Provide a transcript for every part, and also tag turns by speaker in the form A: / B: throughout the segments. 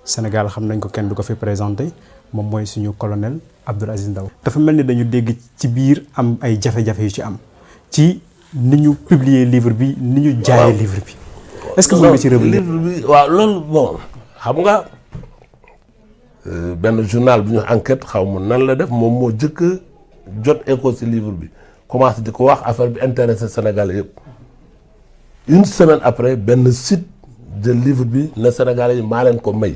A: Sénégal xam nañ ko kenn du ko fi présenté moom mooy suñu colonel Abdoul Aziz Ndao dafa mel ni dañu dégg ci biir am ay jafe-jafe yu ci am ci ni ñu publier livre bi ni ñu jaayee livre bi est-ce que mën nga ci revenir
B: livre bi waaw loolu bon xam nga benn journal bu ñu enquête xaw ma nan la def moom moo jëkk jot écho ci livre bi commencé di ko wax affaire bi intéressé Sénégalais yëpp une semaine après benn site de livre bi na Sénégalais yi maa leen ko may.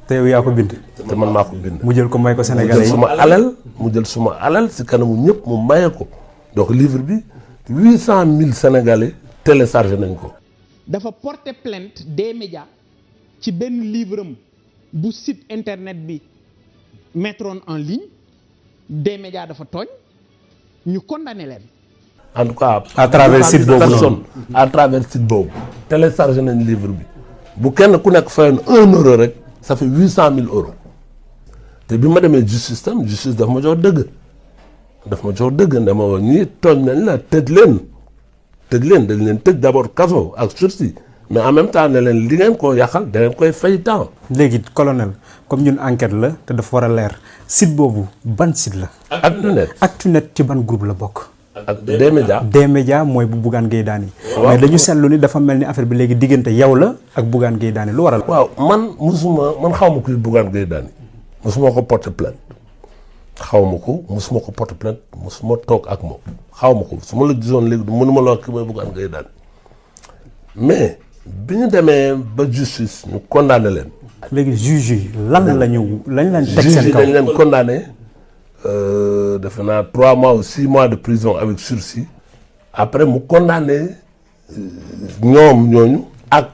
A: te yow yaa ko bind.
B: te man maa ko bind.
A: mu jël ko may ko Sénégalais yi
B: mu jël suma alal ci kanamu ñëpp mu maye ko donc livre bi 800 000 Sénégalais téléchargé nañ ko.
C: dafa porter plainte des médias ci benn livre am bu site internet bi mettroon en ligne des médias dafa tooñ ñu condamné leen.
B: en tout cas
A: à travers site boobu noonu
B: à travers site boobu téléchargé nañ livre bi bu kenn ku nekk fayoon 1 euro rek ça fait 800 000 euros te bi ma demee justice tam justice daf ma jox dëgg ne ma woon ñii tooñ nañ la tëj leen dañ leen tëj d'abord kaso ak sursis mais en même temps ne leen li ngeen koo yàqal da ngeen koy fay temps.
A: léegi colonel comme ñun enquête la te dafa war a leer site boobu ban site la. Actunet ci ban groupe la bokk.
B: ak des médias.
A: des médias mooy bu Bougane Gueye Dany. mais dañu seetlu ni dafa mel ni affaire bi léegi diggante yow la ak Bougane Gueye Dany lu waral.
B: waaw man xaw ma kuy Bougane Gueye Dany musuma ko porter plainte musuma ko porter plainte musuma toog ak moom xaw ma ko su ma la gisoon léegi du mënuma la wax ki mooy Bougane Gueye Dany mais bi ñu demee ba justice ñu condamné leen.
A: léegi juge yi lan lañ leen teg seen kaw
B: dañ leen condamné defe naa 3 mois ou 6 mois de prison avec sursis après mu condamné ñoom ñooñu ak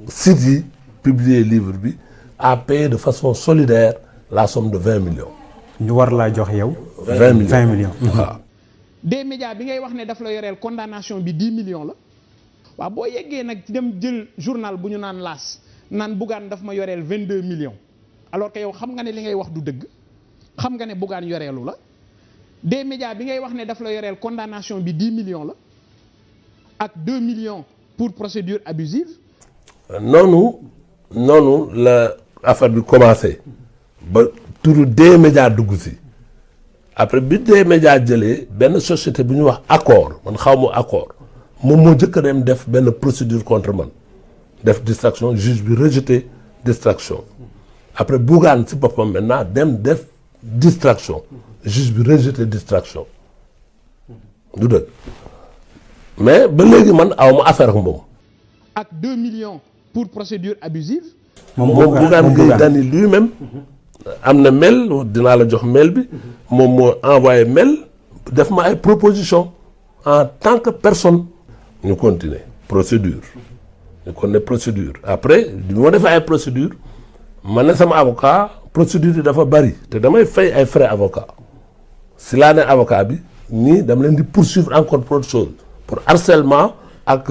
B: sites yi publier livre bi à payer de façon solidaire la somme de 20 millions.
A: ñu war laa jox yow.
B: 20
A: millions
B: waaw.
C: des médias bi ngay wax ne daf la yoreel condamnation bi 10 millions la. waaw boo yeggee nag dem jël journal bu ñu naan laas naan Bougane daf ma yoreel 22 millions alors que yow xam nga ne li ngay wax du dëgg xam nga ne Bougane yoreelu la des médias bi ngay wax ne daf la yoreel condamnation bi 10 millions la ak 2 millions pour procédure abusive.
B: noonu la affaire bi commencé ba turu des médias dugg si après bi des médias jëlee benn société bu ñuy wax accord man xaw ma accord. moom moo jëkk a dem def benn procédure contre man def distraction juge bi rejeté distraction après Bougane ci boppam maintenant dem def distraction juge bi rejeté distraction du dëgg mais ba léegi man awma affaire ak moom.
C: ak 2 millions pour procédure abusive.
B: moom Bougane Gueye Dany lui-même am na mail dinaa la jox mail bi moom moo envoyé mail def ma ay proposition en tant que personne. ñu continuer procédure après bi ma defee ay procédure man ne sama avocat procédure yi dafa bari te damay fay ay frais avocat si laa ne avocat bi nii dama leen di poursuivre encore pour autre chose pour harcèlement ak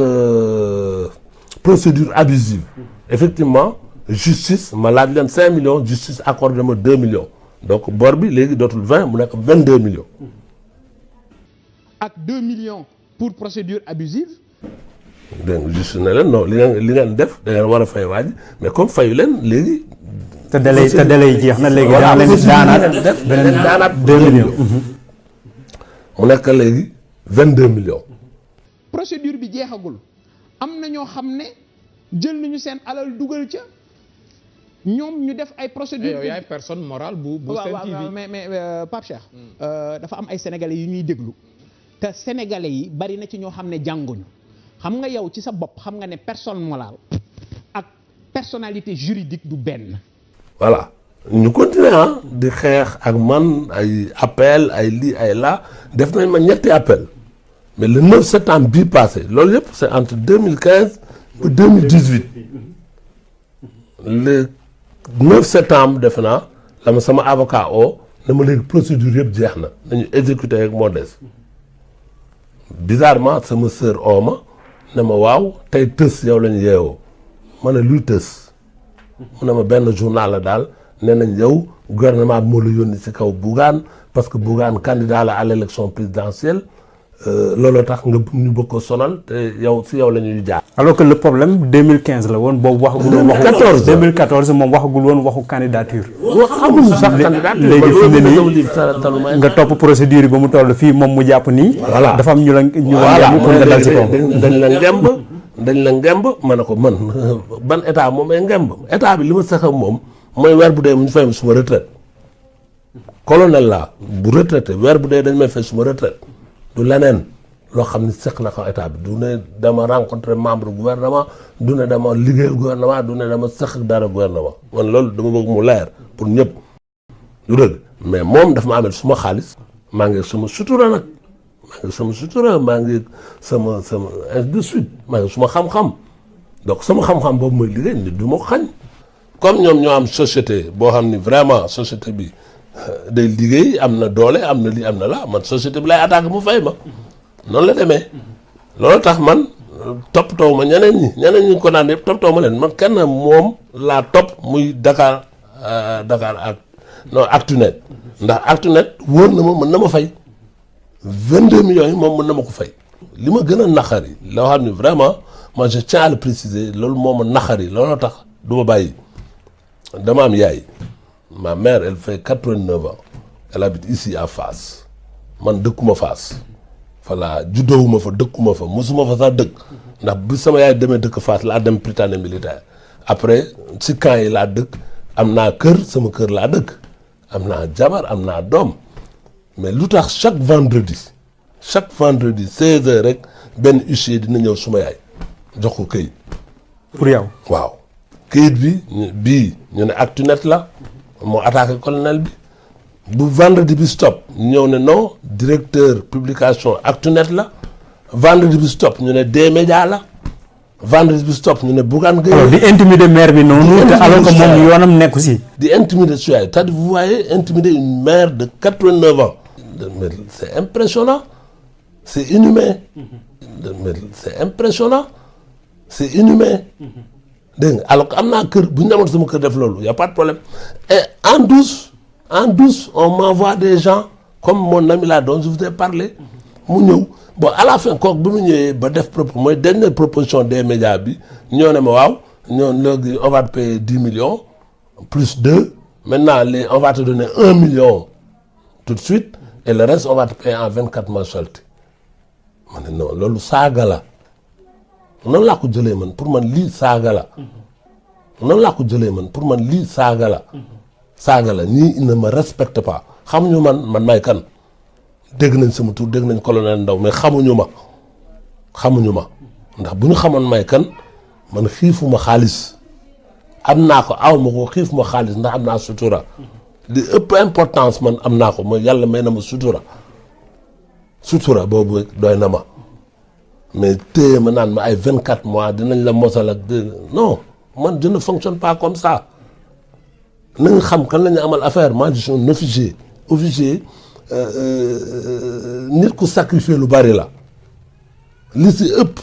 B: procédure abusive effectivement justice ma laaj leen 5 millions justice accordé ma 2 millions donc bor bi léegi dootul 20 mu nekk 22 millions.
C: ak 2 millions. pour procédure abusive.
B: dégg nga juste ne leen non li ngeen def da ngeen war a fay waaj mais comme fayu leen léegi.
A: te délai jeex na léegi. daa leen daanaat 2 millions.
B: mu nekk léegi 22 millions.
C: procédure bi jeexagul am na ñoo xam ne jël nañu seen alal dugal ca ñoom ñu def ay procédure.
D: yow yaay personne morale bu Sen TV.
C: waaw mais Pape Cheikh. dafa am ay sénégalais yu ñuy déglu. te sénégalais yi bari na ci ñoo xam ne jànguñu xam nga yow ci sa bopp xam nga ne personne morale ak personnalité juridique du benn.
B: voilà ñu continuer di xeex ak man ay appel ay lii ay là def nañ ma ñetti appel mais le 9 septembre bii passé loolu yëpp c'est entre 2015 ba 2018 le 9 septembre defe naa la ma sama avocat na ma léegi procédure yëpp jeex na nañu exécuter rek moo des. bizarrement sama sœur ooma ne ma waaw tey tës yow lañu yeewoo ma ne luy tës mu ne ma benn journal la daal nee nañ yow gouvernement bi moo la yónni ci kaw Bougane parce que Bougane candidat la à l'élection présidentielle looloo tax nga ñu bëgg ko sonal te yow si yow la ñuy jaar.
A: alors que le problème 2015 la woon boobu waxagul woon waxu 2014 moom waxagul woon waxu candidature.
B: xamuñu sax candidature
A: léegi fi mu ne nii nga topp procédure yi ba mu toll fii moom mu jàpp nii.
B: voilà
A: dafa am ñu la ngemb pour nga dal ci kaw.
B: dañ la ngemb ma ne ko man ban état moom ay ngemb état bi li ma sax ak moom mooy weer bu dee mu fay suma retraite colonel la bu retraité weer bu dee dañ may fay suma retraite du leneen loo xam ne seq na ko état bi du ne dama rencontré membre gouvernement du ne dama liggéeyal gouvernement du ne dama seq dara gouvernement man loolu dama bëgg mu leer pour ñëpp du dëgg mais moom daf ma amel suma xaalis maa ngi sama sutura nag maa ngi sama sutura maa ngi sama ainsi de suite maa ngi suma xam-xam donc sama xam-xam boobu mooy liggéey nit du ma ko xañ comme ñoom ñoo am société boo xam ni vraiment société bi day liggéey am na doole am na lii am na la man société bi lay attaqué mu fay ma noonu la demee loolu tax man toppatoo ma ñeneen ñi ko naan yëpp toppatoo ma leen man kenn moom laa topp muy Dakar ak non Actunet ndax Actunet wóor na ma mën na ma fay 22 millions yi moom mën na ma ko fay li ma gën a naqari loo xam ne vraiment moi je tiens à le préciser loolu moo ma naqari looloo tax du ma bàyyi dama am yaay ma mère elle fait 89 ans elle habite ici à Fass man dëkkuma Fass voilà juddoowuma fa dëkkuma fa mosuma fa sax dëkk ndax bi sama yaay demee dëkk Fass laa dem Prytanée militaire après si camp yi laa dëkk am naa kër sama kër laa dëkk am naa jabar am naa doom mais lu tax chaque vendredi 16h rek benn huissier dina ñëw suma yaay jox ko këyit.
A: pour yow.
B: waaw këyit bii ñu ne Actunet la moo attaqué colonel bi bu vendredi bi stop ñëw ne non directeur publication Actunet la vendredi bi stop ñu ne D-Média la vendredi bi stop ñu ne Bougane Gueye.
A: alors di intimider maire bi noonu. te alors que moom yoonam nekku si.
B: di intimider su yaay c'est-à-dire vous voyez intimider une mère de 89 ans. mais c'est impressionnant c'est inhumain. mais c'est impressionnant c'est inhumain. dégg nga alors que am naa kër bu ñu demoon sama kër def loolu y a pas de problème et en douce on m'envoie des gens comme mon ami là dont je vous ai parlé mu ñëw bon à la fin kooku bi mu ñëwee ba def mooy dernière proposition des médias bi ñoo ne ma waaw ñoo léegi on va te payer 10 millions plus 2 maintenant on va te donner 1 million tout de suite et le reste on va te payer en 24 mensualités ma ne non loolu saaga la noonu laa ko jëlee man pour man lii saaga la noonu laa ko jëlee man pour man lii saaga la ñii il ne me respecte pas xamuñu man may kan dégg nañ sama tur dégg nañ colonel Ndaw mais xamuñu ma ndax bu ñu xamoon may kan man xiifuma xaalis am naa ko aw ma ko xiifuma xaalis ndax am naa sutura li ëpp importance man am naa ko mooy yàlla may na ma sutura boobu doy na ma mais téye ma naan ma ay 24 mois dinañ la mosal ak non man je ne fonctionne pas comme ça na nga xam kan la ñu amal affaire moi je suis un officier nit ku sacrifier lu bari la li si ëpp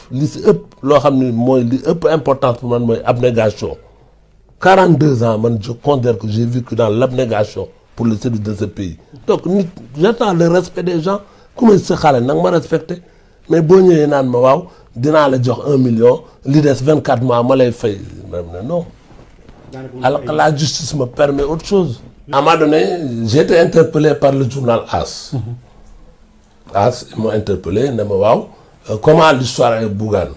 B: loo xam ne mooy li ëpp importance pour man mooy abnégation 42 ans man je considère que j'ai vécu dans l'abnégation pour le service de ce pays donc nit j'attends le respect des gens ku may sa xale nag ma respecté mais boo ñëwee naan ma waaw dinaa la jox 1 million li des 24 mois ma lay fay non alors que la justice me permet autre chose. À un moment donné j'ai été interpellé par le journal As. As ils m'ont interpellé ne ma waaw comment l'histoire avec Bougane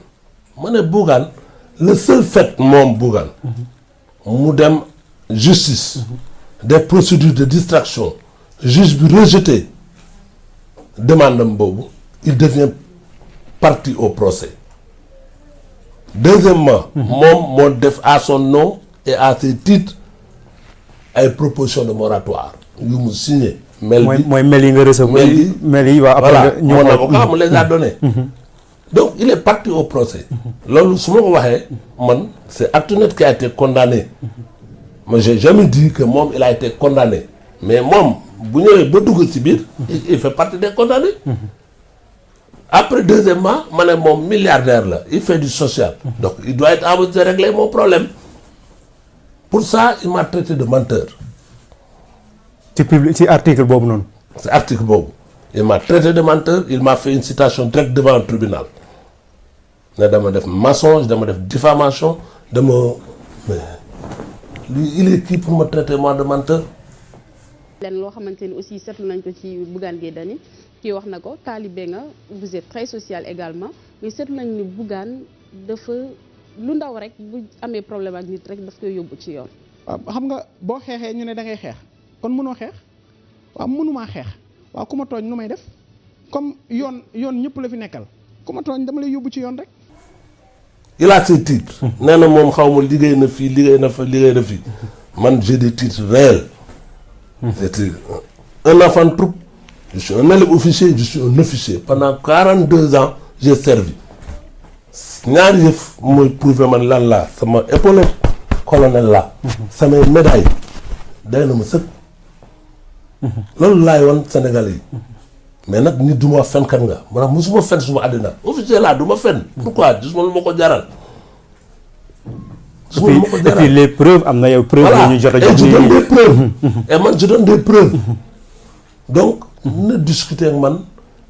B: ma ne Bougane le seul fait moom Bougane mu dem justice des procédures de distraction juge bi rejeté demande am boobu il devient partie au procès. Deuxièmement moom moo def à son nom et à ses titres ay proposition de moratoire yu mu signé. mail bi
A: mooy mail yi nga recevoir. mail yi waaw après
B: mon avocat me les a donné. donc il est parti au procès. loolu su ma ko waxee man c'est Actunet qui a été condamné. mais j'ai jamais dit que moom il a été condamné mais moom bu ñëwee ba dugg ci biir. il fait partie des condamnés. après deuxièmement ma ne moom milliardaire la il fait du social. donc il doit être en mesure de régler mon problème. pour ça il m'a traité de menteur.
A: ci article boobu noonu.
B: c'est article boobu il m'a traité de menteur, il m'a fait une citation directe devant un tribunal ne dama def mensonge dama def diffamation dama mais lui il est qui pour me traiter moi de menteur.
E: leen loo xamante ni aussi seetlu nañ ko ci Bougane Gueye Dany kii wax na ko taalibe nga vous êtes très social également mais seetlu nañ ni Bougane dafa lu ndaw rek bu amee problème ak nit rek daf koy yóbbu ci yoon.
C: waaw xam nga boo xeexee ñu ne da ngay xeex kon mënoo xeex waaw mënumaa xeex waaw ku ma tooñ nu may def comme yoon ñëpp la fi nekkal ku ma tooñ dama lay yóbbu ci yoon rek.
B: il a ses titres. nee na moom xaw ma liggéey na fii liggéey na fa liggéey na fii man j'ai des titres réels. j'étais un enfant de troupe. Je suis un élève officier, je suis un officier. Pendant 42 ans, j'ai servi. ñaari yëf mooy prouvé man lan laa sama épaulette colonel laa. samay médaille day na ma sëkk. loolu laay woon Sénégalais yi. mais nag nit du ma fenkat nga ma tax musuma fen suma àddina officier laa du ma fen. pourquoi gisuma lu ma ko jaral. gisuma lu ma ko jaral
A: et puis les preuves am na yow preuves la ñu jot a jox
B: et je donne des preuves. et man je donne des preuves. donc na discuter ak man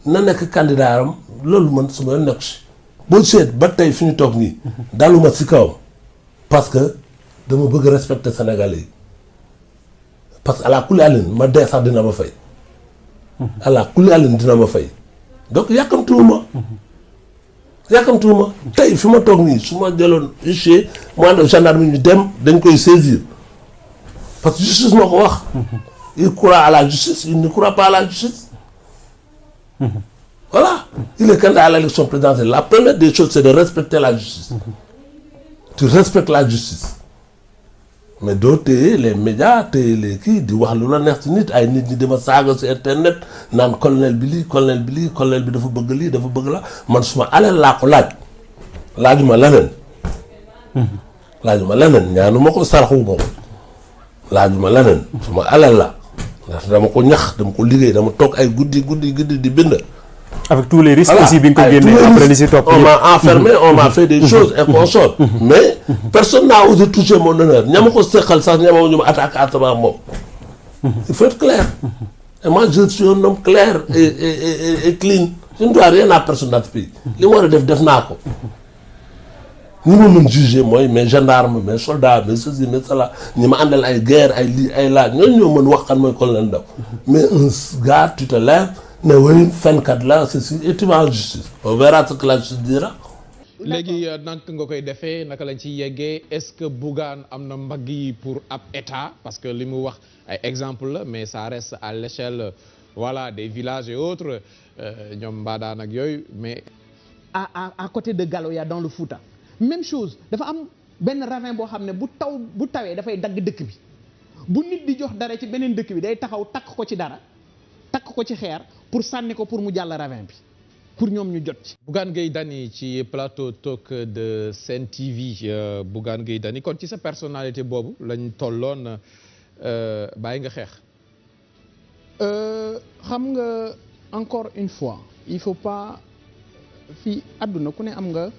B: na nekk candidat am loolu man su ma nekk si boo seet ba tey fi ñu toog nii daluma si kawam parce que dama bëgg respecter Sénégalais yi parce que à la kulli àllin ma dee sax dina ma fay à la kulli àllin dina ma fay donc yàkkamtuwuma tey fi ma toog nii su ma jëloon huissier mu ànd ak gendarme ñu dem dañ koy saisir parce que justice moo ko wax. Il croit à la justice, il ne croit pas à la justice. Voilà. Il est candidat à l'élection présidentielle. La première des choses, c'est de respecter la justice. Tu respectes la justice. Mais d'autres, les médias, les qui, di wax lu la neex ci nit ay nit ñi dama saaga ci internet naan colonel bi lii colonel bi lii colonel bi dafa bëgg lii dafa bëgg la man suma alal laa ko laajuma leneen. laajuma leneen ñaanuma ko saraxuma ko laajuma leneen suma alal la. ndax dama ko ñax dama ko liggéey dama toog ay guddi di bind.
A: avec tous les risques aussi bi nga ko génnee après li si topp
B: on m'a enfermé on m'a fait des choses et consorts mais personne n'a osé toucher mon honneur ñama ko seqal sax ñama ñu ma attaqué à travers moom. il faut être clair. et moi je suis un homme clair et clean. je ne dois rien à personne dans ce pays. li ma war a def naa ko. ñi ma mën juger mooy mes gendarmes mes soldats mes ceci mes cela ñi ma àndal ay guerre ay lii ay laaj ñooñu ñoo mën wax kan mooy colonel Ndao mais un gars tu te lèves ne woy fenkat la ceci et tu vas en justice on verra ce que la justice dira.
D: léegi naka nga koy defee naka lañ ci yeggee est-ce que Bougane am na mbagg yi pour ab état parce que li mu wax ay exemple la mais ça reste à l'échelle voilà des villages et autres ñoom Mbadane ak yooyu mais.
C: à côté de Galoya dans le Fouta. même chose dafa am benn ravin boo xam ne bu tawee dafay dagg dëkk bi bu nit di jox dara ci beneen dëkk bi day taxaw takk ko ci dara takk ko ci xeer pour sànni ko pour mu jàll ravin bi pour ñoom ñu jot ci.
D: Bougane Gueye Dany ci plateau Talk de Sen TV Bougane Gueye Dany kon ci sa personnalité boobu lañ tolloon bàyyi nga xeex.
C: xam nga encore une fois il faut pas fii àdduna ku ne am nga.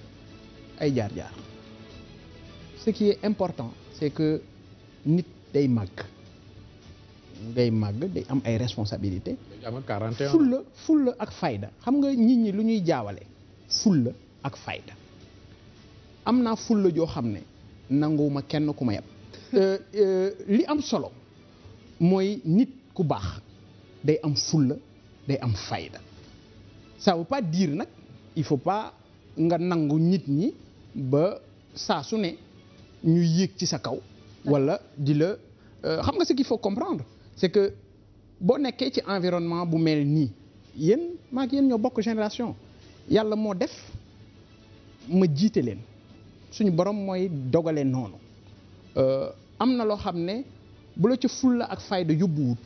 C: ay jaar-jaar ce qui est important c'est que nit day màgg day am ay responsabilités.
D: am 41
C: fulla ak fayda xam nga nit ñi lu ñuy jaawale fulla ak fayda am naa fulla joo xam ne nanguwuma kenn ku ma yab li am solo mooy nit ku baax day am fulla day am fayda ça veut pas dire nag il faut pas nga nangu nit ñi ba saa su ne ñu yéeg ci sa kaw wala di la xam nga ce qu'il faut comprendre c'est que boo nekkee ci environnement bu mel nii yéen maak yéen ñoo bokk génération yàlla moo def ma jiite leen suñu borom mooy dogale noonu am na loo xam ne bu la ca fulla ak fayda yóbbuwut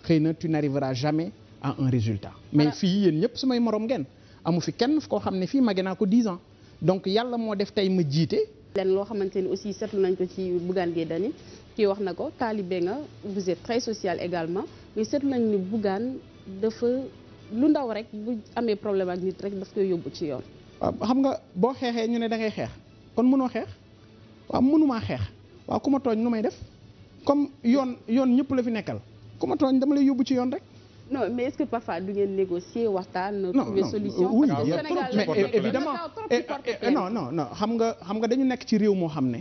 C: xëy na tu n'arriveras jamais à un résultat mais fii yéen ñëpp sumay morom ngeen amu fi kenn koo xam ne fii màgg naa ko 10 ans donc yàlla moo def tey ma jiite.
E: leen loo xamante ni aussi seetlu nañ ko ci Bougane Gueye Dany kii wax na ko taalibe nga vous êtes très social également mais seetlu nañ ni Bougane dafa lu ndaw rek bu amee problème ak nit rek daf koy yóbbu ci yoon.
C: waaw xam nga boo xeexee ñu ne da ngay xeex kon mënoo xeex waaw mënumaa xeex waaw ku ma tooñ nu may def comme yoon ñëpp la fi nekkal ku ma tooñ dama lay yóbbu ci yoon rek.
E: non mais est-ce que parfois du ngeen négocier waxtaan.
C: non
E: trouver solution.
C: oui
E: parce que
C: bien
E: Sénégal
C: mais
E: dafa
C: évidemment
E: trop ci porte plainte.
C: non xam nga dañu nekk ci réew moo xam ne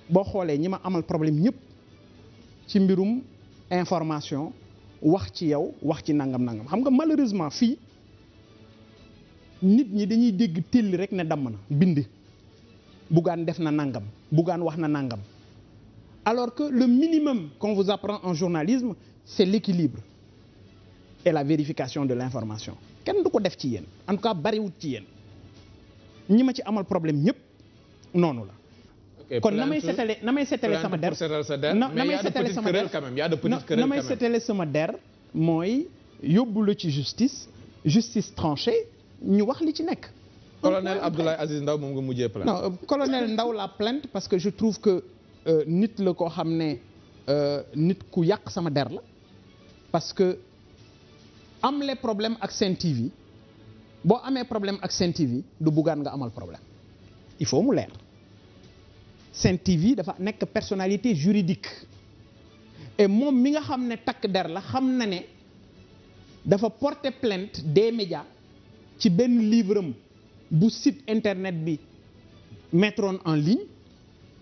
C: boo xoolee ñi ma amal problème ñëpp ci mbirum information wax ci yow wax ci nangam xam nga malheureusement fii nit ñi dañuy dégg téll rek ne damm na bind Bougane def na nangam Bougane wax na nangam alors que le minimum qu'on vous apprend en journalisme c'est l'équilibre et la vérification de l'information kenn du ko def ci yéen en tout cas bariwut ci yéen ñi ma ci amal problème ñëpp noonu la. kon na may setale sama der na may setale sama der
D: quand même y a de petites querelles
C: na may setale sama der mooy yóbbu la ci justice tranchée ñu wax li ci nekk.
D: colonel Abdoulaye Aziz Ndaw moom nga mujjee plainte.
C: non colonel Ndaw la plainte parce que je trouve que nit la koo xam ne nit ku yàq sama der la parce que am les problèmes ak Sen TV boo amee problème ak Sen TV du Bougane nga amal problème il faut mu leer Sen TV dafa nekk personnalité juridique et moom mi nga xam ne takk der la xam na ne dafa porter plainte des médias ci benn livre am bu site internet bi mettroon en ligne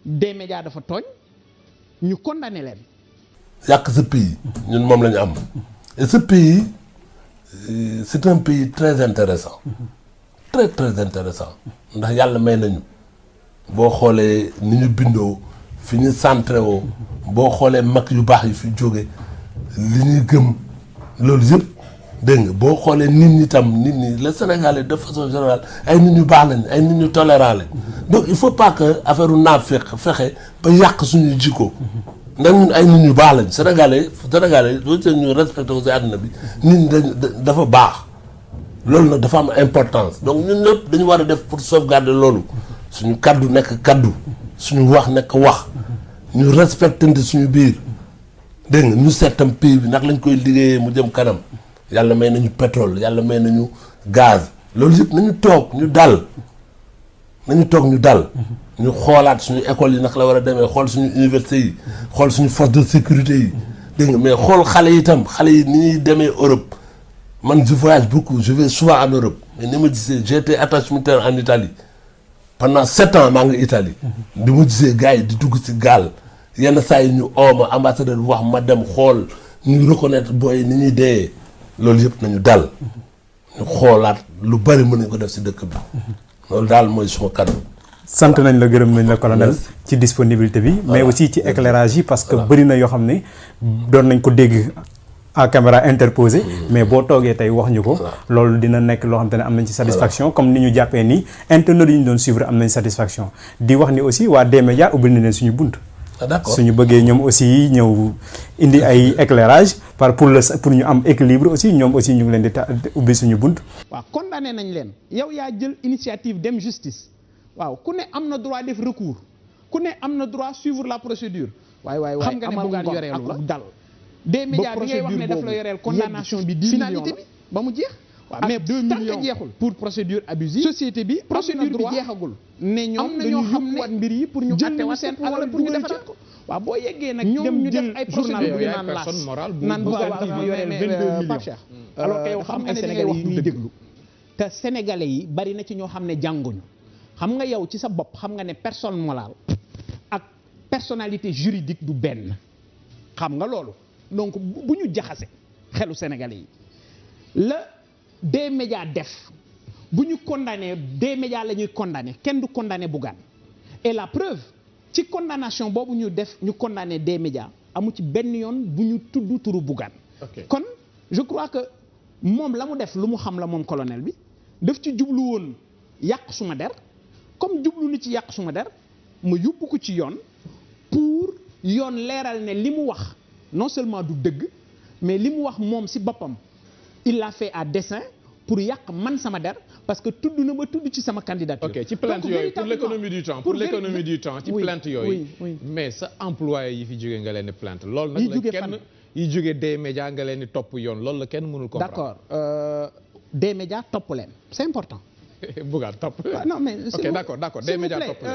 C: des médias dafa tooñ ñu condamné leen.
B: yàq ce pays ñun moom la ñu am et ce pays c'est un pays très intéressant très très intéressant ndax yàlla may nañu boo xoolee ni ñu bindoo fi ñu centré woo boo xoolee mag yu baax yi fi jóge li ñuy gëm loolu yëpp dégg nga boo xoolee nit ñi tam nit ñi le Sénégalais de façon générale ay nit ñu baax lañ ay nit ñu tolérant lañ donc il faut pas que affaire u naafeq fexe ba yàq suñuy jikko ndax ñun ay nit ñu baax lañ Sénégalais doo seen ñu respecté ko si àdduna bi nit ñi dafa baax loolu nag dafa am importance donc ñun ñëpp dañu war a def pour sauvegarder loolu suñu kaddu nekk kaddu suñu wax nekk wax ñu respectante suñu biir dégg nga ñu seetam pays bi nag lañ koy liggéeyee mu jëm kanam yàlla may nañu pétrole yàlla may nañu gaz loolu yëpp nañu toog ñu dal ñu xoolaat suñu école yi nag la war a demee xool suñu université yi xool suñu force de sécurité yi dégg nga mais xool xale yi itam xale yi ni ñuy demee Europe man je voyage beaucoup je vais souvent en Europe mais ni ma gisee j'ai été attaché militaire en Italie pendant 7 ans maa ngi Italie di ma gisee gars yi di dugg ci gaal yenn saa yi ñu ooma ambassadeur wax ma dem xool ñu reconnaître booy ni ñuy dee loolu yëpp nañu dal ñu xoolaat lu bari mën nañ ko def ci dëkk bi loolu daal mooy suma kaddu.
A: sant nañ la gërëm nañ la colonel ci disponibilité bi mais aussi ci éclairage yi parce que bëri na yoo xam ne doon nañ ko dégg à caméra interposée mais boo toogee tey wax ñu ko loolu dina nekk loo xam te ne am nañ ci satisfaction comme ni ñu jàppee ni internautes yi ñu doon suivre am nañ satisfaction di wax ni aussi waa D-Média ubbil na leen suñu bunt
B: d'accord
A: suñu bëggee ñoom aussi ñëw indi ay éclairage pour ñu am équilibre aussi ñoom aussi ñu ngi leen di ubbi suñu bunt.
C: waaw condamné nañ leen yow yaa jël initiative dem justice waaw ku ne am na droit def recours ku ne am na droit suivre la procédure. waay xam nga ne Bougane yoreelu la dal. D-Média bi ngay wax ne daf la yoreel condamnation bi 10 millions la ba mu jeex. waaw mais 2 millions jeexul pour procédure abusive. société bi procédure bi jeexagul. ne ñoom dañoo xam ne mbir yi pour ñu attewaat seen alal pour ñu defaraat ko. waaw boo yeggee nag ñu def ay procédure bu ñu naan laas naan Bougane daf ma yoreel 22 millions. alors que yow xam nga ne da ngay wax ñuy déglu. te sénégalais yi bari na ci ñoo xam ne jànguñu xam nga yow ci sa bopp xam nga ne personne morale ak personnalité juridique du benn xam nga loolu donc bu ñu jaxase xelu sénégalais yi la D-Média def bu ñu condamné D-Média la ñuy condamné kenn du condamné Bougane et la preuve ci condamnation boobu ñu def ñu condamné D-Média amu ci benn yoon bu ñu tudd turu Bougane kon je crois que moom la mu def lu mu xam la moom colonel bi daf ci jublu woon yàq suma der comme jublu ni ci yàq suma der ma yóbbu ko ci yoon pour yoon leeral ne li mu wax non seulement du dëgg mais li mu wax moom ci boppam il l'a fait à dessein pour yàq man sama der parce que tudd na ba tudd ci sama candidature.
D: ok ci plainte yooyu pour l'économie du temps ci plainte yooyu mais sa employé yi fi jógee nga leen di plainte loolu nag la kenn yi jógee D-Média nga leen di topp yoon loolu la kenn mënul comprendre.
C: d'accord D-Média topp leen c'est important.
D: Bougane topp
C: non mais
D: ok d'accord D-Média topp leen